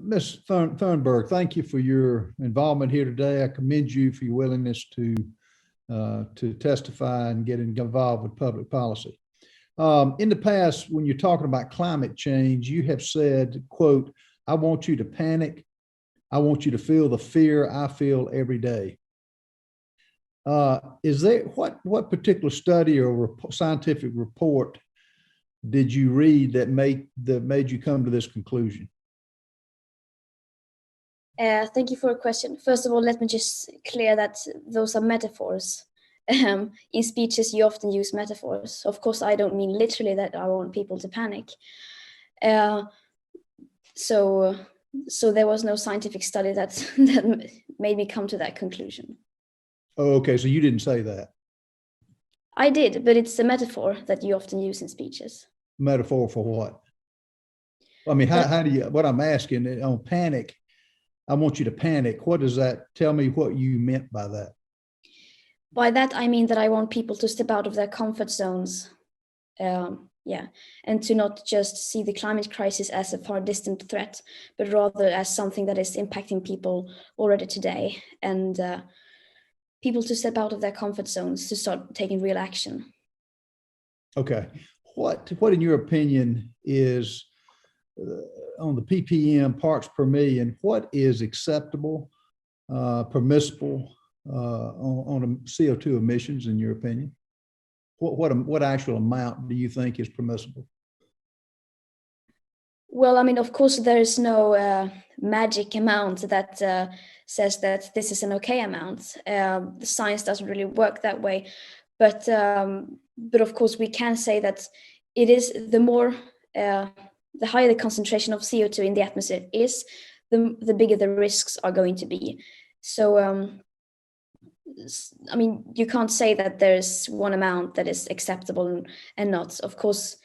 Ms. Thunberg, thank you for your involvement here today. I commend you for your willingness to testify and get involved with public policy. In the past, when you're talking about climate change, you have said, quote, "I want you to panic. I want you to feel the fear I feel every day." Is there what particular study or scientific report did you read that made you come to this conclusion? Thank you for a question. First of all, let me just clear that those are metaphors. In speeches, you often use metaphors. Of course, I don't mean literally that I want people to panic. So there was no scientific study that made me come to that conclusion. Oh, okay. So you didn't say that. I did, but it's a metaphor that you often use in speeches. Metaphor for what? I mean, how do you, what I'm asking on panic, I want you to panic. What does that tell me what you meant by that? By that, I mean that I want people to step out of their comfort zones. And to not just see the climate crisis as a far distant threat, but rather as something that is impacting people already today, and people to step out of their comfort zones to start taking real action. Okay. What in your opinion is on the ppm parts per million, what is acceptable, permissible on CO2 emissions in your opinion? What actual amount do you think is permissible? Well, I mean, of course, there is no magic amount that says that this is an okay amount. The science doesn't really work that way. But of course, we can say that it is the higher the concentration of CO2 in the atmosphere is, the bigger the risks are going to be. So, I mean, you can't say that there's one amount that is acceptable and not. Of course,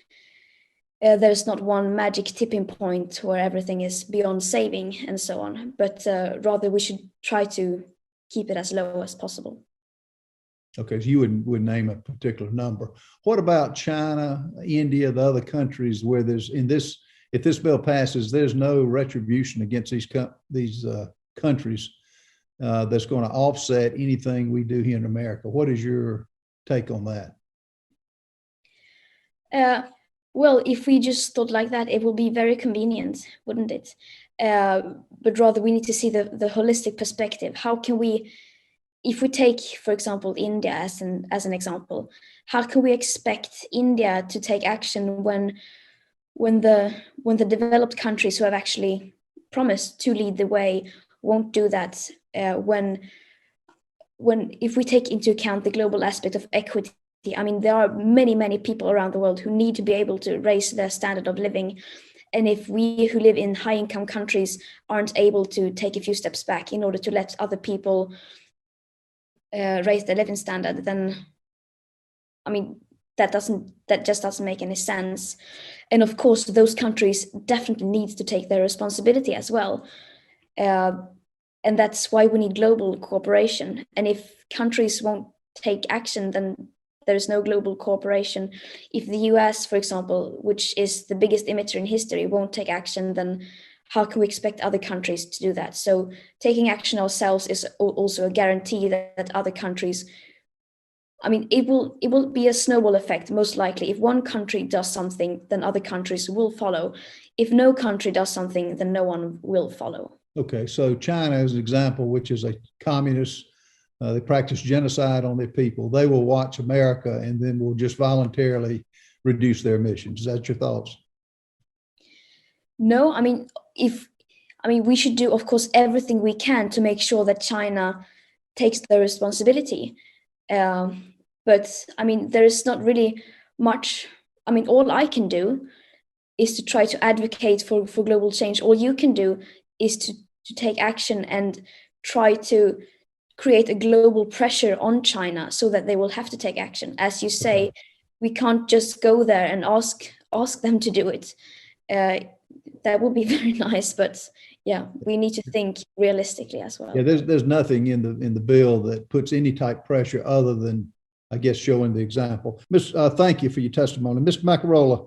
there's not one magic tipping point where everything is beyond saving and so on, but rather we should try to keep it as low as possible. Okay, so you would name a particular number. What about China, India, the other countries where there's if this bill passes, there's no retribution against these countries that's going to offset anything we do here in America? What is your take on that? Well, if we just thought like that, it would be very convenient, wouldn't it? But rather, we need to see the holistic perspective. How can we, if we take, for example, India as an example, how can we expect India to take action when the developed countries who have actually promised to lead the way won't do that? If we take into account the global aspect of equity, I mean, there are many people around the world who need to be able to raise their standard of living. And if we who live in high income countries aren't able to take a few steps back in order to let other people raise their living standard, then, I mean, that just doesn't make any sense. And of course, those countries definitely need to take their responsibility as well. And that's why we need global cooperation. And if countries won't take action, then there's no global cooperation. If the US, for example, which is the biggest emitter in history, won't take action, then how can we expect other countries to do that? So taking action ourselves is also a guarantee that other countries, I mean, it will be a snowball effect, most likely. If one country does something, then other countries will follow. If no country does something, then no one will follow. Okay, so China is an example, which is a communist. They practice genocide on their people. They will watch America and then will just voluntarily reduce their emissions. Is that your thoughts? No, I mean, we should do, of course, everything we can to make sure that China takes the responsibility. But I mean, there is not really much. I mean, all I can do is to try to advocate for global change. All you can do is to take action and try to create a global pressure on China so that they will have to take action. As you say, we can't just go there and ask them to do it. That would be very nice, but yeah, we need to think realistically as well. Yeah, there's nothing in the bill that puts any type of pressure other than, I guess, showing the example. Thank you for your testimony. Ms. Macarola.